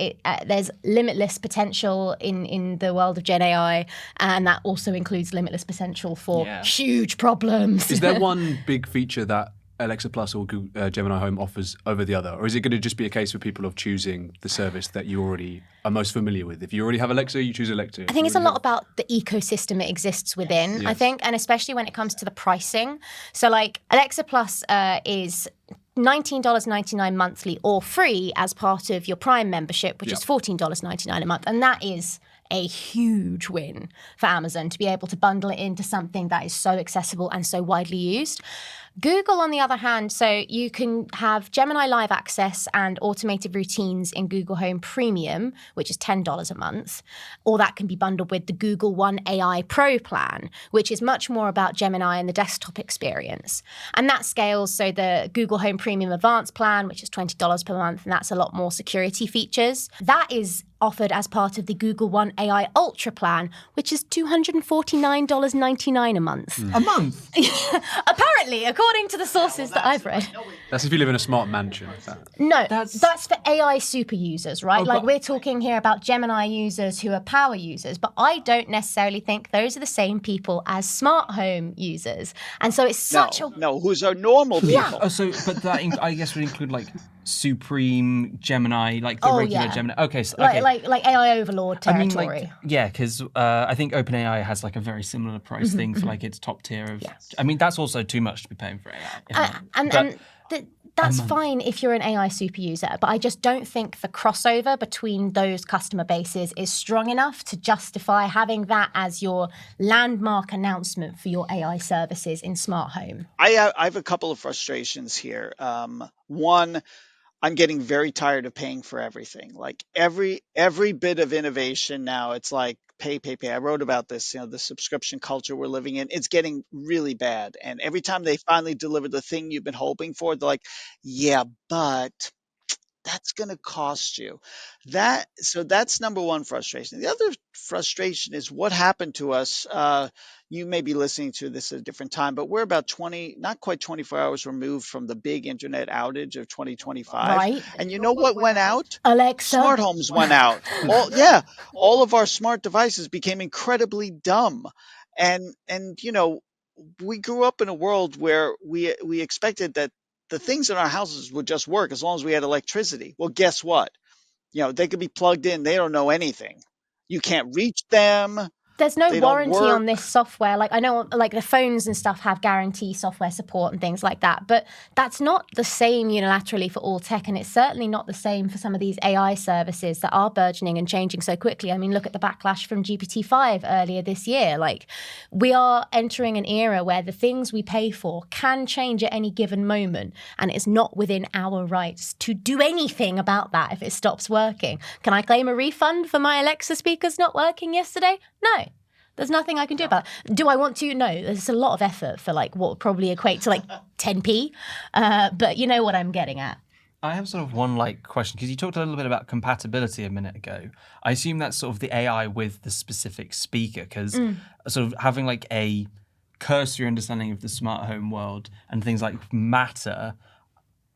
There's limitless potential in the world of Gen AI, and that also includes limitless potential for huge problems. Is there one big feature that Alexa Plus or Google, Gemini Home offers over the other? Or is it going to just be a case for people of choosing the service that you already are most familiar with? If you already have Alexa, you choose Alexa. I think it's a lot about the ecosystem it exists within, Yes. I think, and especially when it comes to the pricing. So like Alexa Plus is $19.99 monthly or free as part of your Prime membership, which is $14.99 a month. And that is a huge win for Amazon to be able to bundle it into something that is so accessible and so widely used. Google, on the other hand, so you can have Gemini Live Access and automated routines in Google Home Premium, which is $10 a month, or that can be bundled with the Google One AI Pro plan, which is much more about Gemini and the desktop experience. And that scales, so the Google Home Premium Advanced plan, which is $20 per month, and that's a lot more security features. That is offered as part of the Google One AI Ultra plan, which is $249.99 a month. A month? Apparently, according to the sources that I've read. That's if you live in a smart mansion. No, that's for AI super users, right? Oh, like but- we're talking here about Gemini users who are power users, but I don't necessarily think those are the same people as smart home users. And so it's such No, who's our normal people? Oh, so but that I guess would include like Supreme Gemini, like the regular Gemini. Okay, so okay. like AI overlord territory. Because I think OpenAI has like a very similar price thing for like its top tier of. I mean, that's also too much to be paying for AI. That's fine if you're an AI super user, but I just don't think the crossover between those customer bases is strong enough to justify having that as your landmark announcement for your AI services in smart home. I have a couple of frustrations here. One, I'm getting very tired of paying for everything. Like every bit of innovation now, it's like pay. I wrote about this, the subscription culture we're living in. It's getting really bad. And every time they finally deliver the thing you've been hoping for, they're like, yeah, but that's going to cost you. So that's number one frustration. The other frustration is what happened to us. You may be listening to this at a different time, but we're about not quite 24 hours removed from the big internet outage of 2025. Right. And you know what went out? Alexa. Smart homes went out. All of our smart devices became incredibly dumb. And we grew up in a world where we expected that the things in our houses would just work as long as we had electricity. Well, guess what? They could be plugged in. They don't know anything. You can't reach them. There's no They don't warranty on work. this software. Like I know like the phones and stuff have guarantee software support and things like that, but that's not the same unilaterally for all tech, and it's certainly not the same for some of these AI services that are burgeoning and changing so quickly. I mean, look at the backlash from GPT-5 earlier this year. Like we are entering an era where the things we pay for can change at any given moment, and it's not within our rights to do anything about that if it stops working. Can I claim a refund for my Alexa speakers not working yesterday? No. There's nothing I can do about it. Do I want to? No. There's a lot of effort for like what would probably equate to like 10p. But you know what I'm getting at. I have sort of one question, because you talked a little bit about compatibility a minute ago. I assume that's sort of the AI with the specific speaker, because sort of having like a cursory understanding of the smart home world and things like Matter,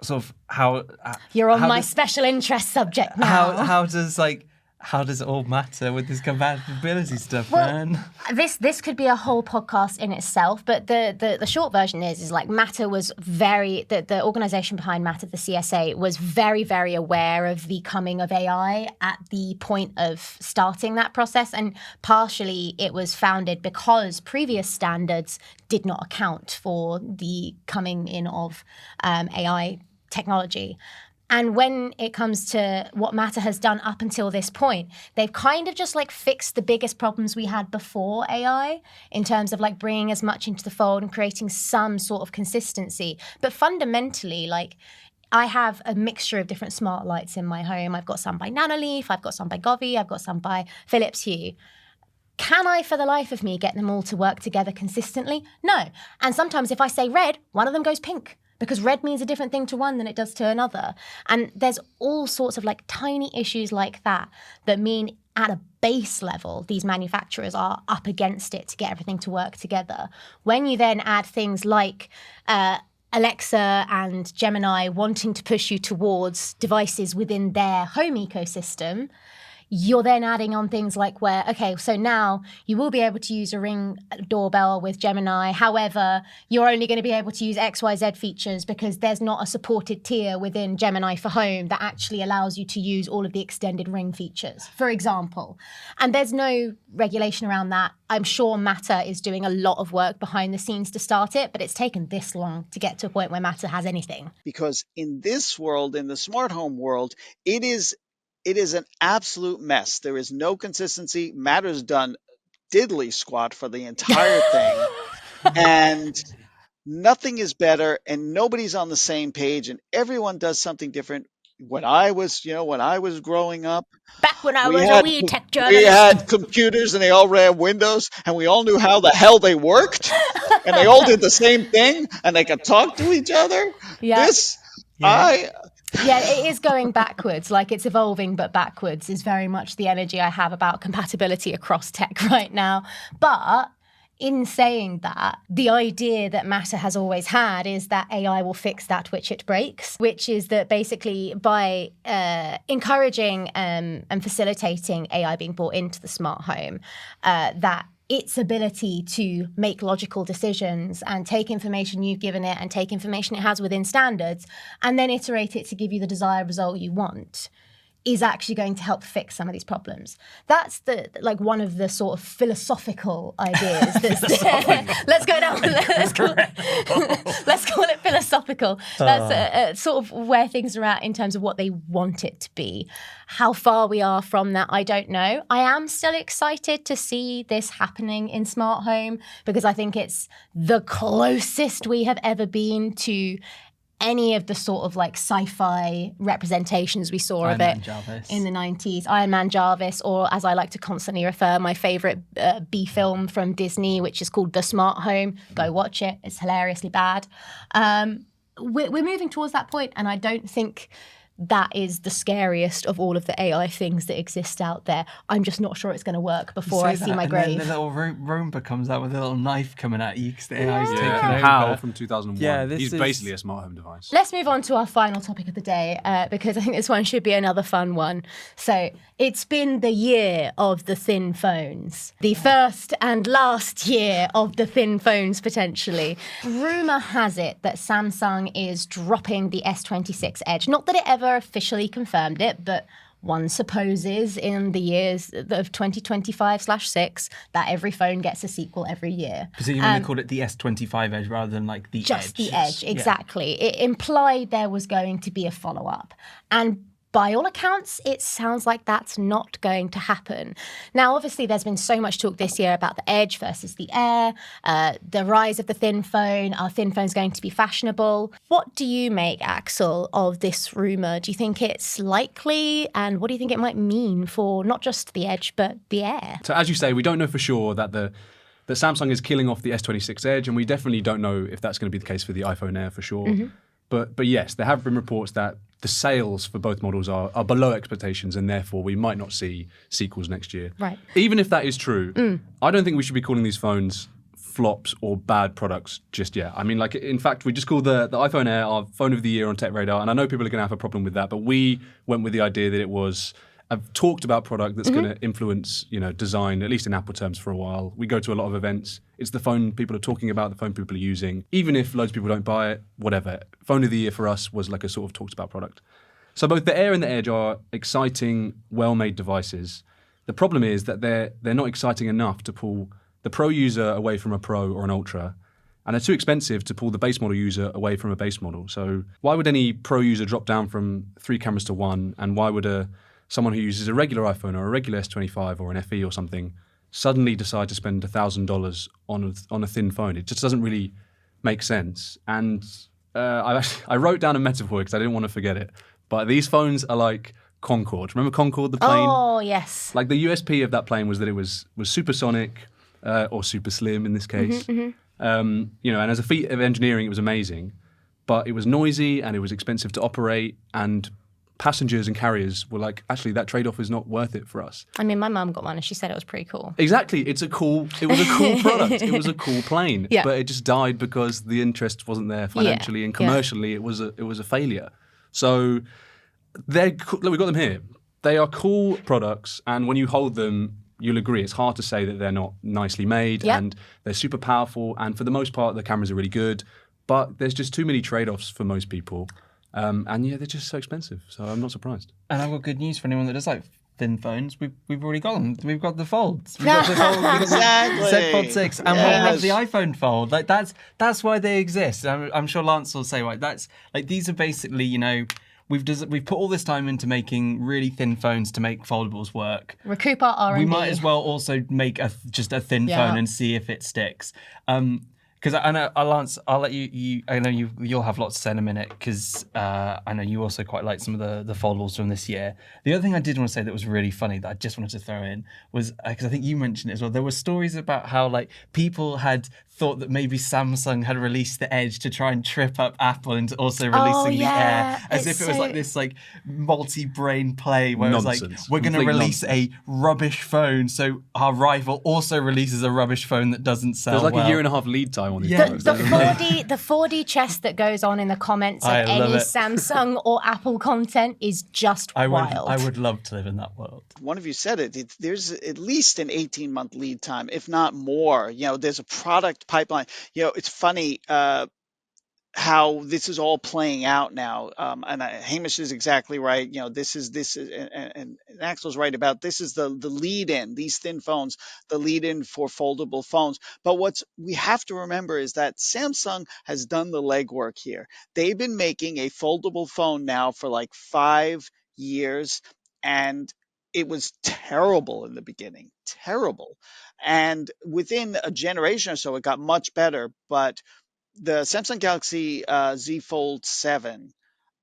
sort of how You're on my special interest subject now. How does it all matter with this compatibility stuff, Well, man? This could be a whole podcast in itself, but the short version is like Matter was the organization behind Matter, the CSA, was very, very aware of the coming of AI at the point of starting that process. And partially it was founded because previous standards did not account for the coming in of AI technology. And when it comes to what Matter has done up until this point, they've kind of just like fixed the biggest problems we had before AI in terms of like bringing as much into the fold and creating some sort of consistency. But fundamentally, like I have a mixture of different smart lights in my home. I've got some by Nanoleaf, I've got some by Govee, I've got some by Philips Hue. Can I, for the life of me, get them all to work together consistently? No. And sometimes if I say red, one of them goes pink, because red means a different thing to one than it does to another. And there's all sorts of like tiny issues like that that mean at a base level, these manufacturers are up against it to get everything to work together. When you then add things like Alexa and Gemini wanting to push you towards devices within their home ecosystem, you're then adding on things like where, okay, so now you will be able to use a Ring doorbell with Gemini. However, you're only going to be able to use XYZ features because there's not a supported tier within Gemini for Home that actually allows you to use all of the extended Ring features, for example. And there's no regulation around that. I'm sure Matter is doing a lot of work behind the scenes to start it, but it's taken this long to get to a point where Matter has anything. Because in this world, in the smart home world, it is an absolute mess. There is no consistency. Matter's done diddly squat for the entire thing. And nothing is better, and nobody's on the same page, and everyone does something different. When I was growing up, Back when I we was a had wee tech we journalist. had computers and they all ran Windows, and we all knew how the hell they worked, and they all did the same thing, and they could talk to each other. Yeah. Yeah, it is going backwards. Like it's evolving, but backwards is very much the energy I have about compatibility across tech right now. But in saying that, the idea that Matter has always had is that AI will fix that which it breaks, which is that basically by encouraging and facilitating AI being brought into the smart home, that its ability to make logical decisions and take information you've given it and take information it has within standards and then iterate it to give you the desired result you want is actually going to help fix some of these problems. That's one of the sort of philosophical ideas. Let's go down. Let's call it philosophical. That's sort of where things are at in terms of what they want it to be. How far we are from that, I don't know. I am still excited to see this happening in smart home because I think it's the closest we have ever been to any of the sort of like sci-fi representations we saw of it in the 90s. Iron Man Jarvis, or as I like to constantly refer, my favourite B film from Disney, which is called The Smart Home. Go watch it. It's hilariously bad. We're moving towards that point, and I don't think that is the scariest of all of the AI things that exist out there. I'm just not sure it's going to work before I see my grave. Then the little Roomba comes out with a little knife coming at you because the AI's taking over. HAL from 2001. Yeah, He's basically a smart home device. Let's move on to our final topic of the day because I think this one should be another fun one. So it's been the year of the thin phones. The first and last year of the thin phones, potentially. Rumour has it that Samsung is dropping the S26 Edge. Not that it ever officially confirmed it, but one supposes in the years of 2025/6 that every phone gets a sequel every year. So when they called it the S25 Edge rather than like the Just Edge. the Edge, Yeah. exactly. It implied there was going to be a follow-up. And by all accounts, it sounds like that's not going to happen. Now, obviously, there's been so much talk this year about the Edge versus the Air, the rise of the thin phone. Are thin phones going to be fashionable? What do you make, Axel, of this rumour? Do you think it's likely? And what do you think it might mean for not just the Edge, but the Air? So as you say, we don't know for sure that Samsung is killing off the S26 Edge, and we definitely don't know if that's going to be the case for the iPhone Air for sure. But yes, there have been reports that the sales for both models are below expectations, and therefore we might not see sequels next year. Right. Even if that is true, I don't think we should be calling these phones flops or bad products just yet. I mean, like, in fact, we just called the iPhone Air our phone of the year on TechRadar, and I know people are going to have a problem with that, but we went with the idea that it was a talked about product that's going to influence, design, at least in Apple terms, for a while. We go to a lot of events. It's the phone people are talking about, the phone people are using. Even if loads of people don't buy it, whatever. Phone of the year for us was like a sort of talked about product. So both the Air and the Edge are exciting, well-made devices. The problem is that they're not exciting enough to pull the Pro user away from a Pro or an Ultra, and they're too expensive to pull the base model user away from a base model. So why would any Pro user drop down from 3 cameras to 1, and why would someone who uses a regular iPhone or a regular S25 or an FE or something suddenly decide to spend $1,000 on a thin phone? It just doesn't really make sense. And I wrote down a metaphor because I didn't want to forget it. But these phones are like Concorde. Remember Concorde, the plane? Oh, yes. Like, the USP of that plane was that it was supersonic, or super slim in this case. And as a feat of engineering, it was amazing. But it was noisy and it was expensive to operate, and passengers and carriers were like, actually, that trade-off is not worth it for us. I mean, my mum got one and she said it was pretty cool. Exactly. It was a cool product. It was a cool plane. Yeah. But it just died because the interest wasn't there financially, and commercially it was a failure. So we've got them here. They are cool products, and when you hold them, you'll agree it's hard to say that they're not nicely made, and they're super powerful, and for the most part the cameras are really good, but there's just too many trade-offs for most people. And they're just so expensive, so I'm not surprised. And I've got good news for anyone that does like thin phones. We've already got them. We've got the folds. We've got the fold, Exactly. Z Fold 6, and we'll have the iPhone fold. Like that's why they exist. I'm sure Lance will say, right, that's like, these are basically, we've put all this time into making really thin phones to make foldables work. Recoup our R&D. We might as well also make just a thin phone and see if it sticks. Because I know, Lance, I'll let you. I know you'll have lots to say in a minute, because I know you also quite like some of the foldables from this year. The other thing I did want to say that was really funny that I just wanted to throw in was, because I think you mentioned it as well, there were stories about how like people had thought that maybe Samsung had released the Edge to try and trip up Apple into also releasing the Air, as if it was like this like multi-brain play where Nonsense. it was like, we're going to Complete release a rubbish phone, so our rival also releases a rubbish phone that doesn't sell There's like well. a year and a half lead time on these Yeah. products. The 4D chess that goes on in the comments of I love any it. Samsung or Apple content is just wild. I would love to live in that world. One of you said it. There's at least an 18-month lead time, if not more. There's a product pipeline. It's funny how this is all playing out now. And Hamish is exactly right. This is, and Axel's right about this is the lead in, these thin phones, the lead in for foldable phones. But what we have to remember is that Samsung has done the legwork here. They've been making a foldable phone now for like 5 years, and it was terrible in the beginning, terrible. And within a generation or so, it got much better. But the Samsung Galaxy Z Fold 7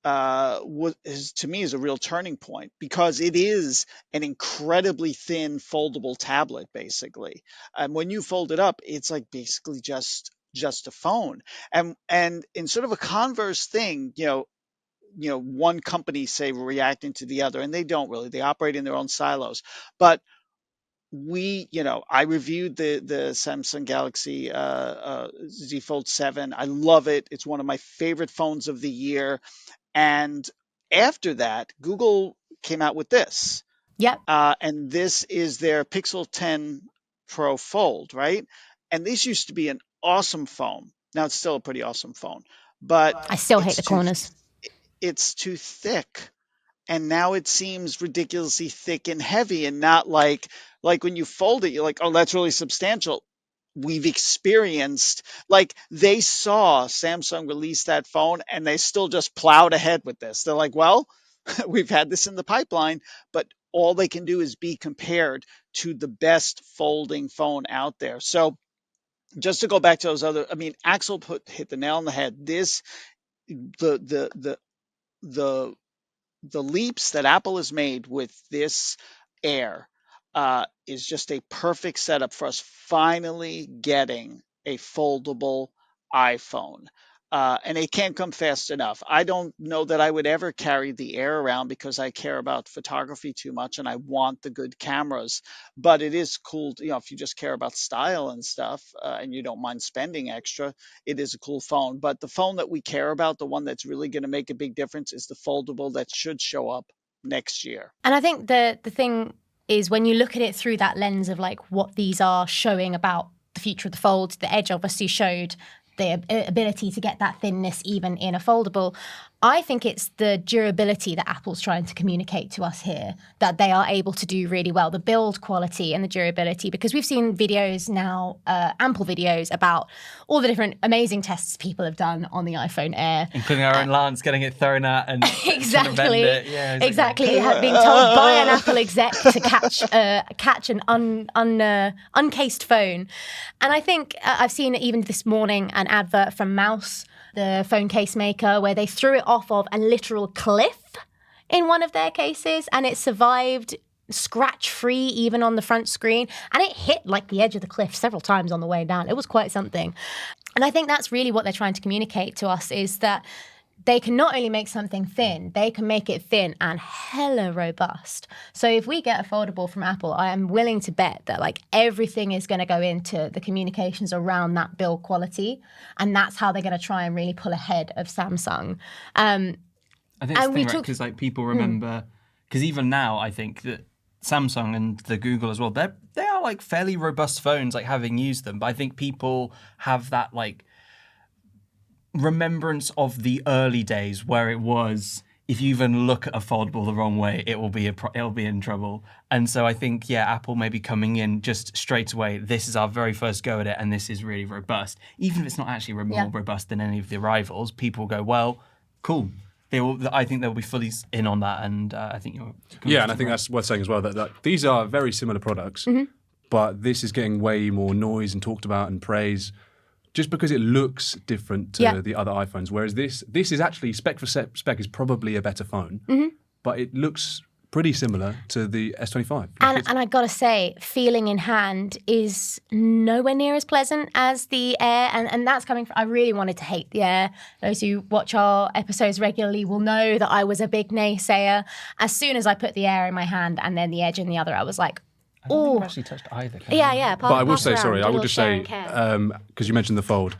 to me is a real turning point, because it is an incredibly thin foldable tablet, basically. And when you fold it up, it's like basically just a phone. And in sort of a converse thing, one company say reacting to the other, and they don't really. They operate in their own silos. But I reviewed the Samsung Galaxy Z Fold 7. I love it. It's one of my favorite phones of the year. And after that, Google came out with this. Yep. And this is their Pixel 10 Pro Fold, right? And this used to be an awesome phone. Now it's still a pretty awesome phone, but I still hate the corners. it's too thick. and now it seems ridiculously thick and heavy, and not like when you fold it, you're like, oh, that's really substantial. We've experienced, like, they saw Samsung release that phone and they still just plowed ahead with this. They're like, well, we've had this in the pipeline, but all they can do is be compared to the best folding phone out there. So just to go back to those other, I mean, Axel hit the nail on the head. This, the the leaps that Apple has made with this Air is just a perfect setup for us finally getting a foldable iPhone. And it can't come fast enough. I don't know that I would ever carry the Air around because I care about photography too much and I want the good cameras. But it is cool, if you just care about style and stuff and you don't mind spending extra, it is a cool phone. But the phone that we care about, the one that's really going to make a big difference, is the foldable that should show up next year. And I think the thing is, when you look at it through that lens of like what these are showing about the future of the fold, the Edge obviously showed the ability to get that thinness even in a foldable. I think it's the durability that Apple's trying to communicate to us here that they are able to do really well, the build quality and the durability, because we've seen videos now, ample videos about all the different amazing tests people have done on the iPhone Air. Including our own Lance getting it thrown at and trying to bend Exactly. it. Yeah, Exactly. Being told by an Apple exec to catch an uncased phone. And I think I've seen even this morning an advert from Mouse, the phone case maker, where they threw it off of a literal cliff in one of their cases, and it survived scratch-free even on the front screen, and it hit like the edge of the cliff several times on the way down. It was quite something. And I think that's really what they're trying to communicate to us, is that they can not only make something thin, they can make it thin and hella robust. So if we get a foldable from Apple, I am willing to bet that like everything is going to go into the communications around that build quality. And that's how they're going to try and really pull ahead of Samsung. I think it's the thing, right? Because like people remember, because even now I think that Samsung and the Google as well, they are like fairly robust phones, like having used them. But I think people have that like remembrance of the early days where it was, if you even look at a foldable the wrong way, it'll be in trouble. And so I think, Apple may be coming in just straight away. This is our very first go at it, and this is really robust. Even if it's not actually more robust than any of the rivals, people go, well, cool. I think they'll be fully in on that, and I think you're. Yeah, and I think that's worth saying as well, that these are very similar products, but this is getting way more noise and talked about and praise, just because it looks different to the other iPhones. Whereas this is actually, spec for spec, is probably a better phone, but it looks pretty similar to the S25. And I gotta say, feeling in hand is nowhere near as pleasant as the Air, and that's coming from, I really wanted to hate the Air. Those who watch our episodes regularly will know that I was a big naysayer. As soon as I put the Air in my hand and then the Edge in the other, I was like, I don't think I've actually touched either. Yeah. But I will say, I will just say, because you mentioned the Fold,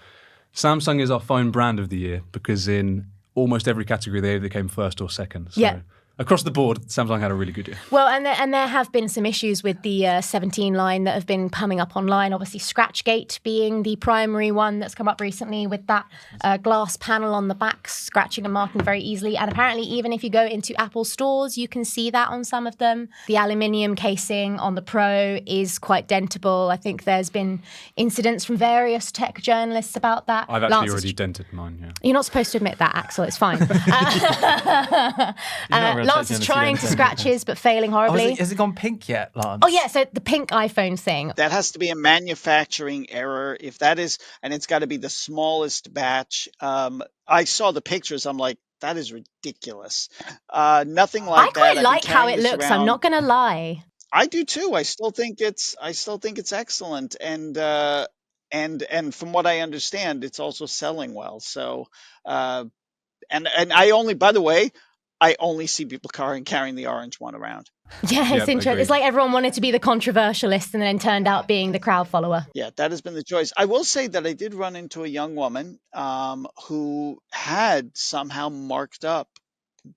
Samsung is our phone brand of the year, because in almost every category they either came first or second. So across the board, Samsung had a really good year. Well, and there have been some issues with the 17 line that have been coming up online. Obviously, Scratchgate being the primary one that's come up recently, with that glass panel on the back scratching and marking very easily. And apparently, even if you go into Apple stores, you can see that on some of them. The aluminium casing on the Pro is quite dentable. I think there's been incidents from various tech journalists about that. I've actually already dented mine, yeah. You're not supposed to admit that, Axel. It's fine. Lance is trying to scratch his, but failing horribly. Has it gone pink yet, Lance? Oh, yeah, so the pink iPhone thing. That has to be a manufacturing error. If that is, and it's got to be the smallest batch. I saw the pictures. I'm like, that is ridiculous. Nothing like that. I quite like how it looks. I'm not going to lie. I do too. I still think it's excellent. And from what I understand, it's also selling well. So, and I only, by the way, I only see people carrying the orange one around. Yeah, it's interesting. It's like everyone wanted to be the controversialist and then turned out being the crowd follower. Yeah, that has been the choice. I will say that I did run into a young woman who had somehow marked up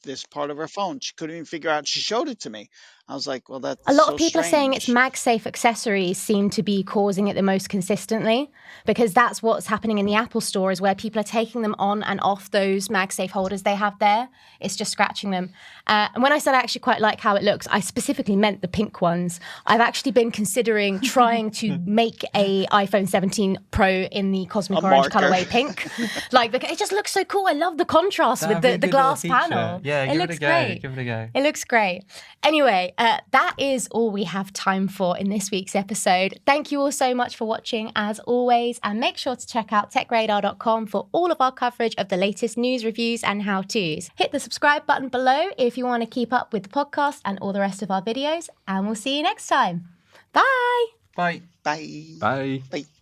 this part of her phone. She couldn't even figure out. She showed it to me. I was like, well, that's A lot so of people are saying it's strange. MagSafe accessories seem to be causing it the most consistently, because that's what's happening in the Apple Store, is where people are taking them on and off those MagSafe holders they have there. It's just scratching them. And when I said I actually quite like how it looks, I specifically meant the pink ones. I've actually been considering trying to make a iPhone 17 Pro in the cosmic A orange marker. colorway pink. Like, because it just looks so cool. I love the contrast with the glass panel. Yeah, it give looks it a go. great. Give it a go. It looks great. Anyway, that is all we have time for in this week's episode. Thank you all so much for watching, as always, and make sure to check out techradar.com for all of our coverage of the latest news, reviews, and how-tos. Hit the subscribe button below if you want to keep up with the podcast and all the rest of our videos, and we'll see you next time. Bye! Bye. Bye. Bye. Bye.